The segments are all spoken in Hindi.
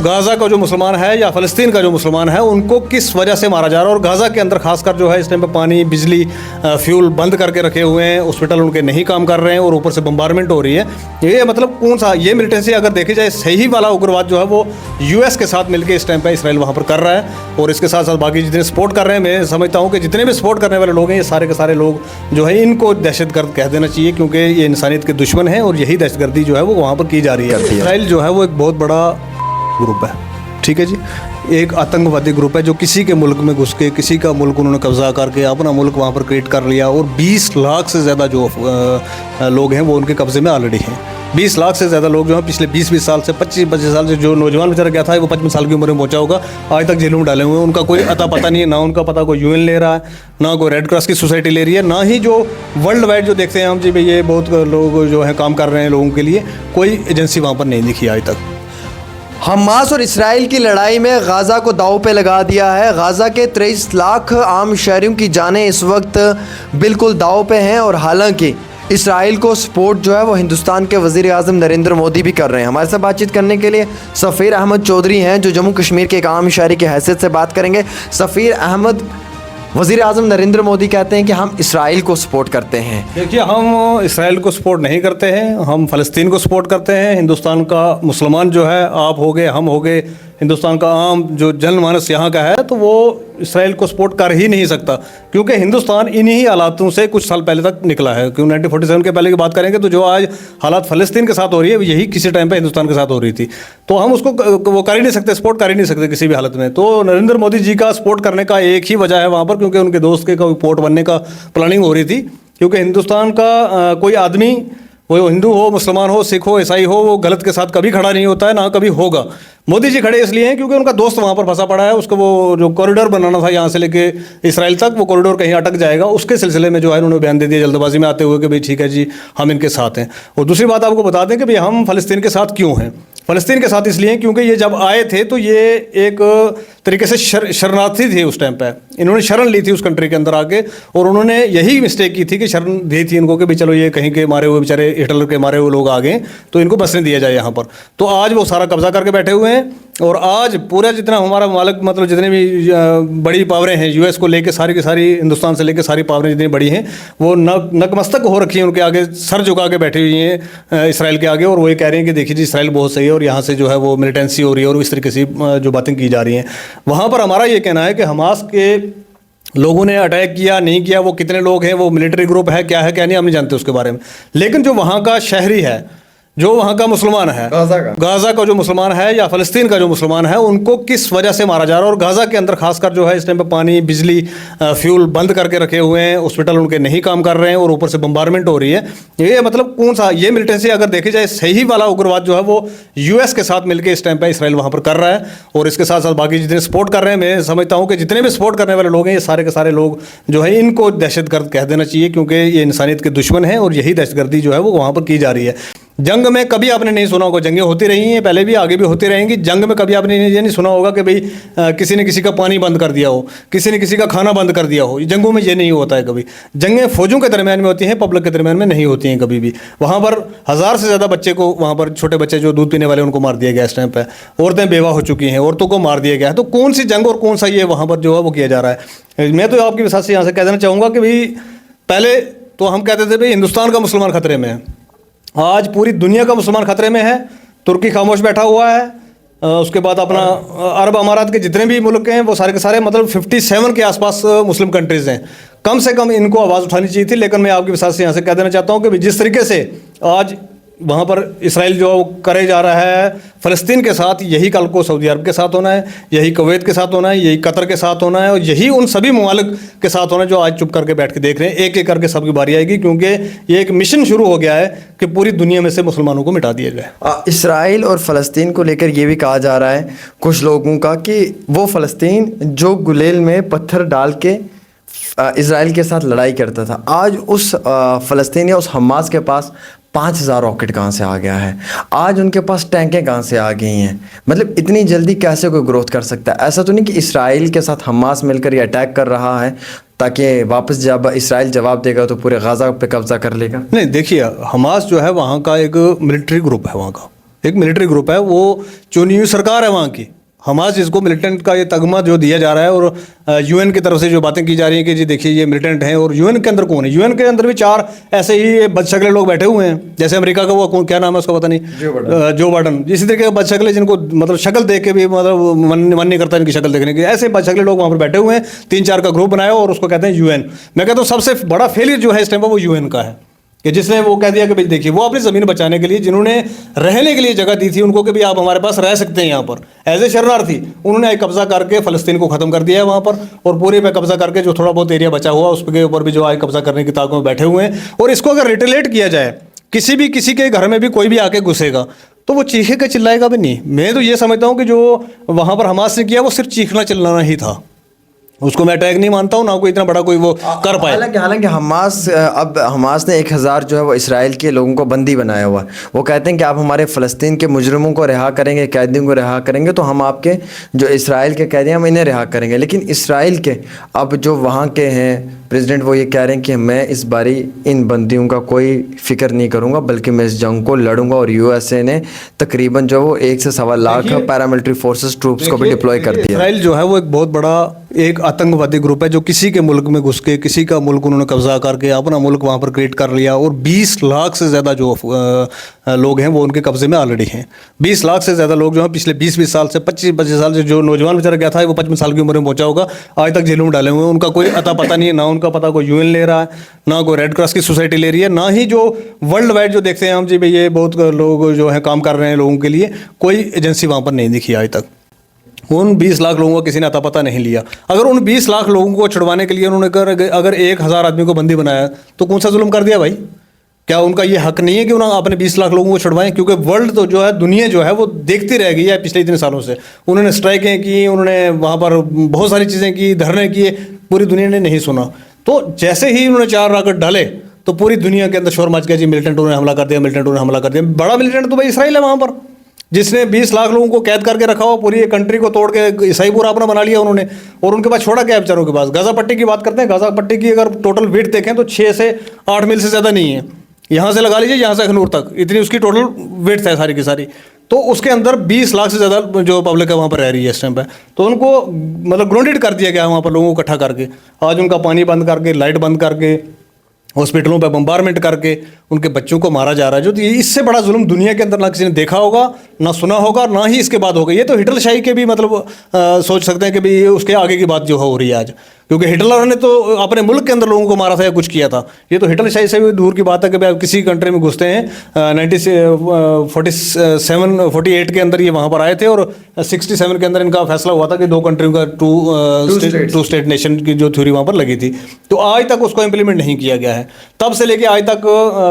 गाज़ा का जो मुसलमान है या फ़लस्तीन का जो मुसलमान है उनको किस वजह से मारा जा रहा है। और गाज़ा के अंदर खासकर जो है इस टाइम पे पानी, बिजली, फ्यूल बंद करके रखे हुए हैं, हॉस्पिटल उनके नहीं काम कर रहे हैं और ऊपर से बम्बारमेंट हो रही है। ये मतलब कौन सा ये मिलिटेंसी अगर देखी जाए सही वाला उग्रवाद जो है वो यूएस के साथ मिलकर इस टाइम पर इसराइल वहाँ पर कर रहा है। और इसके साथ साथ बाकी जितने सपोर्ट कर रहे हैं, मैं समझता हूँ कि जितने भी सपोर्ट करने वाले लोग हैं ये सारे के सारे लोग जो है इनको दहशतगर्द कह देना चाहिए, क्योंकि ये इंसानियत के दुश्मन हैं और यही दहशतगर्दी जो है वो वहाँ पर की जा रही है। इसराइल जो है वो एक बहुत बड़ा ग्रुप है, ठीक है जी। एक आतंकवादी ग्रुप है जो किसी के मुल्क में घुस के किसी का मुल्क उन्होंने कब्जा करके अपना मुल्क वहाँ पर क्रिएट कर लिया। और 20 लाख से ज़्यादा जो लोग हैं वो उनके कब्ज़े में ऑलरेडी हैं। 20 लाख से ज़्यादा लोग जो हैं पिछले 20 साल से 25 साल से, जो नौजवान बेचारा गया था वो 55 साल की उम्र में पहुंचा होगा, आज तक जेलों में डाले हुए हैं। उनका कोई अता पता नहीं है, ना उनका पता कोई यूएन ले रहा है, ना कोई रेड क्रॉस की सोसाइटी ले रही है, ना ही जो वर्ल्ड वाइड जो देखते हैं हम जी भाई ये बहुत लोग जो है काम कर रहे हैं लोगों के लिए, कोई एजेंसी वहाँ पर नहीं दिखी आज तक। हमास और इसराइल की लड़ाई में गाज़ा को दांव पे लगा दिया है। गाज़ा के 23 लाख आम शहरियों की जानें इस वक्त बिल्कुल दांव पे हैं। और हालांकि इसराइल को सपोर्ट जो है वो हिंदुस्तान के वज़ीर आज़म नरेंद्र मोदी भी कर रहे हैं। हमारे साथ बातचीत करने के लिए सफ़ीर अहमद चौधरी हैं जो जम्मू कश्मीर के एक आम शहरी की हैसियत से बात करेंगे। सफ़ीर अहमद, वज़ीर आज़म नरेंद्र मोदी कहते हैं कि हम इसराइल को सपोर्ट करते हैं। देखिए, हम इसराइल को सपोर्ट नहीं करते हैं, हम फ़लस्तीन को सपोर्ट करते हैं। हिंदुस्तान का मुसलमान जो है, आप हो गए, हम हो गए, हिंदुस्तान का आम जो जनमानस यहाँ का है, तो वो इसराइल को सपोर्ट कर ही नहीं सकता, क्योंकि हिंदुस्तान इन्हीं हालातों से कुछ साल पहले तक निकला है। क्योंकि 1947 के पहले की बात करेंगे तो जो आज हालात फ़लस्तीन के साथ हो रही है यही किसी टाइम पे हिंदुस्तान के साथ हो रही थी। तो हम उसको वो कर ही नहीं सकते, सपोर्ट कर ही नहीं सकते किसी भी हालत में। तो नरेंद्र मोदी जी का सपोर्ट करने का एक ही वजह है वहाँ पर, क्योंकि उनके दोस्त के कोई पोर्ट बनने का प्लानिंग हो रही थी। क्योंकि हिंदुस्तान का कोई आदमी, वो हिंदू हो, मुसलमान हो, सिख हो, ईसाई हो, वो गलत के साथ कभी खड़ा नहीं होता है, ना कभी होगा। मोदी जी खड़े इसलिए हैं क्योंकि उनका दोस्त वहाँ पर फंसा पड़ा है। उसको वो जो कॉरिडोर बनाना था यहाँ से लेके इसराइल तक, वो कॉरिडोर कहीं अटक जाएगा, उसके सिलसिले में जो है उन्होंने बयान दे दिया जल्दबाजी में आते हुए कि भाई ठीक है जी हम इनके साथ हैं। और दूसरी बात आपको बता दें कि भाई हम फ़लस्तीन के साथ क्यों हैं। फ़लस्तीन के साथ इसलिए क्योंकि ये जब आए थे तो ये एक तरीके से शरणार्थी थे उस टाइम पे। इन्होंने शरण ली थी उस कंट्री के अंदर आके, और उन्होंने यही मिस्टेक की थी कि शरण दी थी इनको कि भाई चलो ये कहीं के मारे हुए बेचारे हिटलर के मारे हुए लोग आ गए तो इनको बसने दिया जाए यहाँ पर। तो आज वो सारा कब्जा करके बैठे हुए हैं। और आज पूरा जितना हमारा मालिक, मतलब जितने भी बड़ी पावरें हैं यूएस को लेके, सारी की सारी, हिंदुस्तान से लेके सारी पावरें जितनी बड़ी हैं वो नकमस्तक हो रखी हैं उनके आगे, सर झुका के बैठी हुई हैं इसराइल के आगे। और वो ये कह रहे हैं कि देखिए जी इसराइल बहुत सही है और यहाँ से जो है वो मिलिटेंसी हो रही है और इस तरीके से जो बातें की जा रही हैं। वहाँ पर हमारा ये कहना है कि हमास के लोगों ने अटैक किया नहीं किया, वो कितने लोग हैं, वो मिलिट्री ग्रुप है क्या नहीं, हम नहीं जानते उसके बारे में। लेकिन जो वहाँ का शहरी है, जो वहाँ का मुसलमान है, गाज़ा का जो मुसलमान है या फ़लस्तीन का जो मुसलमान है, उनको किस वजह से मारा जा रहा है। और गाज़ा के अंदर खासकर जो है इस टाइम पे पानी, बिजली, फ्यूल बंद करके रखे हुए हैं, हॉस्पिटल उनके नहीं काम कर रहे हैं और ऊपर से बम्बारमेंट हो रही है। ये मतलब कौन सा ये मिलिटेंसी अगर देखी जाए सही वाला उग्रवाद जो है वो यूएस के साथ मिलकर इस टाइम पर इसराइल वहाँ पर कर रहा है। और इसके साथ साथ बाकी जितने सपोर्ट कर रहे हैं, मैं समझता हूँ कि जितने भी सपोर्ट करने वाले लोग हैं ये सारे के सारे लोग जो है इनको दहशतगर्द कह देना चाहिए, क्योंकि ये इंसानियत के दुश्मन हैं और यही दहशतगर्दी जो है वो वहाँ पर की जा रही है। जंग में कभी आपने नहीं सुना होगा, जंगें होती रही हैं पहले भी, आगे भी होती रहेंगी। जंग में कभी आपने ये नहीं सुना होगा कि भाई किसी ने किसी का पानी बंद कर दिया हो, किसी ने किसी का खाना बंद कर दिया हो। जंगों में ये नहीं होता है कभी। जंगें फौजों के दरमियान में होती हैं, पब्लिक के दरमियान में नहीं होती हैं कभी भी। वहाँ पर 1000 से ज़्यादा बच्चे को, वहाँ पर छोटे बच्चे जो दूध पीने वाले उनको मार दिया गया इस टाइम पर। औरतें बेवा हो चुकी हैं, औरतों को मार दिया गया है। तो कौन सी जंग और कौन सा ये वहाँ पर जो है वो किया जा रहा है। मैं तो आपकी विश्वास से यहाँ से कह देना चाहूँगा कि भाई पहले तो हम कहते थे भाई हिंदुस्तान का मुसलमान खतरे में है, आज पूरी दुनिया का मुसलमान खतरे में है। तुर्की खामोश बैठा हुआ है, उसके बाद अपना अरब अमारात के जितने भी मुल्क हैं वो सारे के सारे, मतलब 57 के आसपास मुस्लिम कंट्रीज़ हैं। कम से कम इनको आवाज़ उठानी चाहिए थी। लेकिन मैं आपकी विश्वास से यहाँ से कह देना चाहता हूँ कि जिस तरीके से आज वहाँ पर इसराइल जो करे जा रहा है फ़लस्तीन के साथ, यही कल को सऊदी अरब के साथ होना है, यही कुवैत के साथ होना है, यही कतर के साथ होना है, और यही उन सभी ममालिक के साथ होना है जो आज चुप करके बैठ के देख रहे हैं। एक एक करके सबकी बारी आएगी, क्योंकि ये एक मिशन शुरू हो गया है कि पूरी दुनिया में से मुसलमानों को मिटा दिया जाए। इसराइल और फ़लस्तीन को लेकर ये भी कहा जा रहा है कुछ लोगों का कि वो फ़लस्तीन जो गुलेल में पत्थर डाल के इसराइल के साथ लड़ाई करता था, आज उस फ़लस्तीन या उस हमास के पास 5000 रॉकेट कहाँ से आ गया है, आज उनके पास टैंकें कहाँ से आ गई हैं। मतलब इतनी जल्दी कैसे कोई ग्रोथ कर सकता है। ऐसा तो नहीं कि इसराइल के साथ हमास मिलकर ये अटैक कर रहा है ताकि वापस जब इसराइल जवाब देगा तो पूरे गाज़ा पे कब्जा कर लेगा। नहीं, देखिए हमास जो है वहाँ का एक मिलिट्री ग्रुप है वहाँ का, एक मिलिट्री ग्रुप है, वो चुनी हुई सरकार है वहाँ की। हमास जिसको मिलिटेंट का ये तगमा जो दिया जा रहा है, और यूएन की तरफ से जो बातें की जा रही हैं कि जी देखिए ये मिलिटेंट हैं, और यूएन के अंदर कौन है? यूएन के अंदर भी 4 ऐसे ही बदशकले लोग बैठे हुए हैं, जैसे अमेरिका का वो क्या नाम है उसका पता नहीं, जो बाइडन, इसी तरीके के बदशकले जिनको मतलब शक्ल देख के भी मतलब मन नहीं करता इनकी शक्ल देखने की, ऐसे बदशकले लोग वहाँ पर बैठे हुए हैं। 3-4 का ग्रुप बनाया और उसको कहते हैं यूएन। मैं कहता हूँ सबसे बड़ा फेलियर जो है इस टाइम पर वो यूएन का है, कि जिसने वो कह दिया कि भाई देखिए वो अपनी ज़मीन बचाने के लिए, जिन्होंने रहने के लिए जगह दी थी उनको कि भाई आप हमारे पास रह सकते हैं यहाँ पर एज ए शरणार्थी, उन्होंने कब्जा करके फ़लस्तीन को ख़त्म कर दिया है वहाँ पर, और पूरे पे कब्जा करके जो थोड़ा बहुत एरिया बचा हुआ उसके ऊपर भी जो आए कब्जा करने की ताकों में बैठे हुए हैं। और इसको अगर रिटेलेट किया जाए, किसी के घर में भी कोई भी आके घुसेगा तो वो चीखेगा चिल्लाएगा भी नहीं। मैं तो ये समझता हूँ कि जो वहाँ पर हमास ने किया वो सिर्फ चीखना चिल्लाना ही था, उसको मैं अटैक नहीं मानता हूँ, ना कोई इतना बड़ा कोई वो कर पाए। हालांकि हमास ने 1000 जो है वो इसराइल के लोगों को बंदी बनाया हुआ है। वो कहते हैं कि आप हमारे फ़लस्तीन के मुजरिमों को रिहा करेंगे, कैदियों को रिहा करेंगे, तो हम आपके जो इसराइल के कैदी हैं हम इन्हें रिहा करेंगे। लेकिन इसराइल के अब जो वहाँ के हैं प्रेसिडेंट, वो ये कह रहे हैं कि मैं इस बारी इन बंदियों का कोई फिक्र नहीं करूँगा, बल्कि मैं इस जंग को लड़ूंगा। और यूएसए ने तकरीबन जो वो 1 से 1.25 लाख पैरामिलिट्री फोर्सेस ट्रूप्स को भी डिप्लॉय कर दिया। इसराइल जो है वो एक बहुत बड़ा एक आतंकवादी ग्रुप है, जो किसी के मुल्क में घुस के किसी का मुल्क उन्होंने कब्जा करके अपना मुल्क वहाँ पर क्रिएट कर लिया, और 20 लाख से ज़्यादा जो लोग हैं वो उनके कब्जे में ऑलरेडी हैं। 20 लाख से ज़्यादा लोग जो हैं पिछले 20 साल से 25 साल से, जो नौजवान बेचारा गया था वो 55 साल की उम्र में पहुंचा होगा, आज तक जेलों में डाले हुए हैं। उनका कोई अता पता नहीं है, ना उनका पता कोई यूएन ले रहा है, ना कोई रेड क्रॉस की सोसाइटी ले रही है, ना ही जो वर्ल्ड वाइड जो देखते हैं हम जी भाई ये बहुत लोग जो है काम कर रहे हैं लोगों के लिए, कोई एजेंसी वहाँ पर नहीं दिखी आज तक। उन 20 लाख लोगों का किसी ने अता पता नहीं लिया। अगर उन 20 लाख लोगों को छुड़वाने के लिए उन्होंने अगर 1000 आदमी को बंदी बनाया तो कौन सा जुल्म कर दिया भाई? क्या उनका ये हक नहीं है कि उन्होंने अपने 20 लाख लोगों को छुड़वाएं? क्योंकि वर्ल्ड तो जो है, दुनिया जो है वो देखती रह गई है पिछले इतने सालों से। उन्होंने स्ट्राइकें की, उन्होंने वहाँ पर बहुत सारी चीज़ें की, धरने किए, पूरी दुनिया ने नहीं सुना। तो जैसे ही उन्होंने 4 रॉकेट डाले तो पूरी दुनिया के अंदर शोर मच गया जी मिलिटेंटों ने हमला कर दिया, मिलिटेंटों ने हमला कर दिया। बड़ा मिलिटेंट तो भाई इसराइल है वहाँ पर, जिसने 20 लाख लोगों को कैद करके रखा हुआ, पूरी कंट्री को तोड़ के ईसाई पूरा अपना बना लिया उन्होंने। और उनके पास छोड़ा क्या है बेचारों के पास? गाजा पट्टी की बात करते हैं, गाजा पट्टी की अगर टोटल विड्थ देखें तो 6 से 8 मील से ज़्यादा नहीं है। यहाँ से लगा लीजिए, यहाँ से अखनूर तक, इतनी उसकी टोटल विड्थ है सारी की सारी। तो उसके अंदर 20 लाख से ज़्यादा जो पब्लिक है वहाँ पर रह रही है इस टाइम पे। तो उनको मतलब ग्राउंडेड कर दिया गया वहाँ पर लोगों को इकट्ठा करके। आज उनका पानी बंद करके, लाइट बंद करके, हॉस्पिटलों पे बम्बारमेंट करके उनके बच्चों को मारा जा रहा है। जो इससे बड़ा जुल्म दुनिया के अंदर ना किसी ने देखा होगा, ना सुना होगा, ना ही इसके बाद होगा। ये तो हिटलरशाही के भी मतलब सोच सकते हैं कि भाई उसके आगे की बात जो हो रही है आज, क्योंकि हिटलर ने तो अपने मुल्क के अंदर लोगों को मारा था या कुछ किया था। ये तो हिटलरशाही से भी दूर की बात है कि भाई आप किसी कंट्री में घुसते हैं। 1947-48 के अंदर ये वहाँ पर आए थे, और 67 के अंदर इनका फैसला हुआ था कि 2 कंट्रियों का टू स्टेट नेशन की जो थ्योरी वहाँ पर लगी थी। तो आज तक उसको इम्प्लीमेंट नहीं किया गया है। तब से लेके आज तक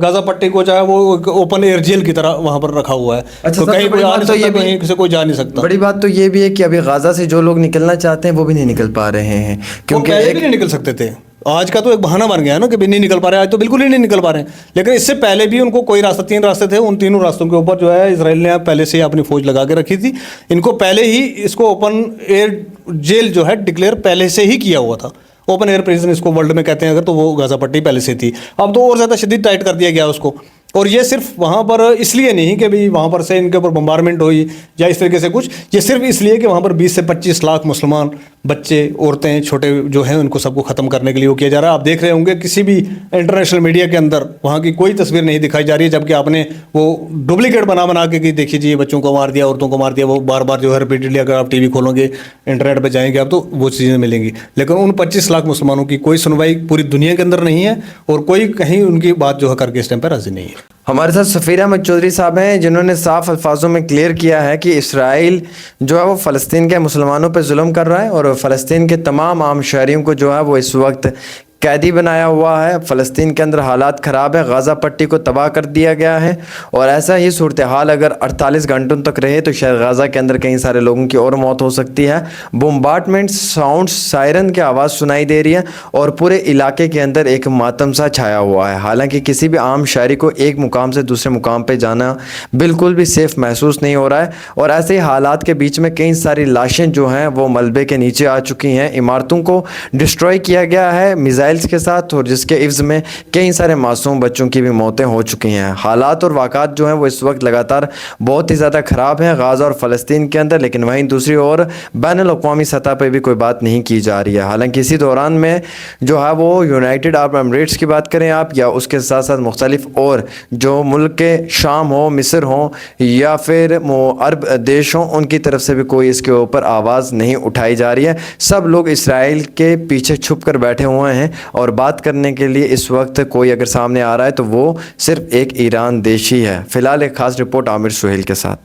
गाजा पट्टी को चाहे वो ओपन एयर जेल की तरह वहाँ पर रखा हुआ है। अच्छा, तो कहीं कोई आ नहीं सकता, कहीं से कोई जा नहीं सकता। बड़ी बात तो ये भी है कि अभी गाजा से जो लोग निकलना चाहते हैं वो भी नहीं निकल पा रहे हैं, क्योंकि पहले भी नहीं निकल सकते थे। आज का तो एक बहाना बन गया है ना कि भी नहीं निकल पा रहे, आज तो बिल्कुल ही नहीं निकल पा रहे हैं। लेकिन इससे पहले भी उनको कोई रास्ता, 3 रास्ते थे, उन तीनों रास्तों के ऊपर जो है इसराइल ने पहले से ही अपनी फौज लगा के रखी थी। इनको पहले ही इसको ओपन एयर जेल जो है डिक्लेयर पहले से ही किया हुआ था। ओपन एयर प्रिजन इसको वर्ल्ड में कहते हैं अगर, तो वो गाजा पट्टी पहले से थी। अब तो और ज़्यादा शदीद टाइट कर दिया गया उसको। और ये सिर्फ वहाँ पर इसलिए नहीं कि भाई वहाँ पर से इनके ऊपर बम्बारमेंट हुई या इस तरीके से कुछ, ये सिर्फ इसलिए कि वहाँ पर 20 से 25 लाख मुसलमान बच्चे, औरतें, छोटे जो हैं उनको सबको ख़त्म करने के लिए वो किया जा रहा है। आप देख रहे होंगे किसी भी इंटरनेशनल मीडिया के अंदर वहाँ की कोई तस्वीर नहीं दिखाई जा रही है, जबकि आपने वो डुप्लीकेट बना के कि देखिए जी ये बच्चों को मार दिया, औरतों को मार दिया। वो बार बार जो है रिपीटेडली अगर आप टीवी खोलोगे, इंटरनेट पर जाएंगे आप, तो वो चीज़ें मिलेंगी। लेकिन उन 25 लाख मुसलमानों की कोई सुनवाई पूरी दुनिया के अंदर नहीं है, और कोई कहीं उनकी बात जो है करके इस टाइम पर राजी नहीं है। हमारे साथ सफ़ीर अहमद चौधरी साहब हैं, जिन्होंने साफ अल्फाजों में क्लियर किया है कि इसराइल जो है वो फ़लस्तीन के मुसलमानों पर जुल्म कर रहा है, और फ़लस्तीन के तमाम आम शहरियों को जो है वो इस वक्त कैदी बनाया हुआ है। फ़लस्तीन के अंदर हालात ख़राब है, गाज़ा पट्टी को तबाह कर दिया गया है, और ऐसा ही सूरत हाल अगर 48 घंटों तक रहे तो शायद गाज़ा के अंदर कई सारे लोगों की और मौत हो सकती है। बोम्बार्डमेंट साउंड, सायरन की आवाज़ सुनाई दे रही है, और पूरे इलाके के अंदर एक मातम सा छाया हुआ है। हालांकि किसी भी आम शहरी को एक मुकाम से दूसरे मुकाम पर जाना बिल्कुल भी सेफ़ महसूस नहीं हो रहा है। और ऐसे ही हालात के बीच में कई सारी लाशें जो हैं वो मलबे के नीचे आ चुकी हैं। इमारतों को डिस्ट्रॉय किया गया है, मिज़ाइल मिसाइल्स के साथ, और जिसके इव्ज़ में कई सारे मासूम बच्चों की भी मौतें हो चुकी हैं। हालात और वाक़ात जो हैं वो इस वक्त लगातार बहुत ही ज़्यादा ख़राब हैं गाज़ा और फ़लस्तीन के अंदर, लेकिन वहीं दूसरी ओर बैनुल-अक़वामी सतह पर भी कोई बात नहीं की जा रही है। हालांकि इसी दौरान में जो है वो यूनाइटेड अरब एमिरेट्स की बात करें आप, या उसके साथ साथ मुख्तलिफ और जो मुल्क के शाम हो, मिस्र हो, या फिर अरब देश हों, उनकी तरफ से भी कोई इसके ऊपर आवाज़ नहीं उठाई जा रही है। सब लोग इसराइल के पीछे छुप कर बैठे हुए हैं, और बात करने के लिए इस वक्त कोई अगर सामने आ रहा है तो वो सिर्फ एक ईरान देशी है। फ़िलहाल एक ख़ास रिपोर्ट आमिर सुहेल के साथ।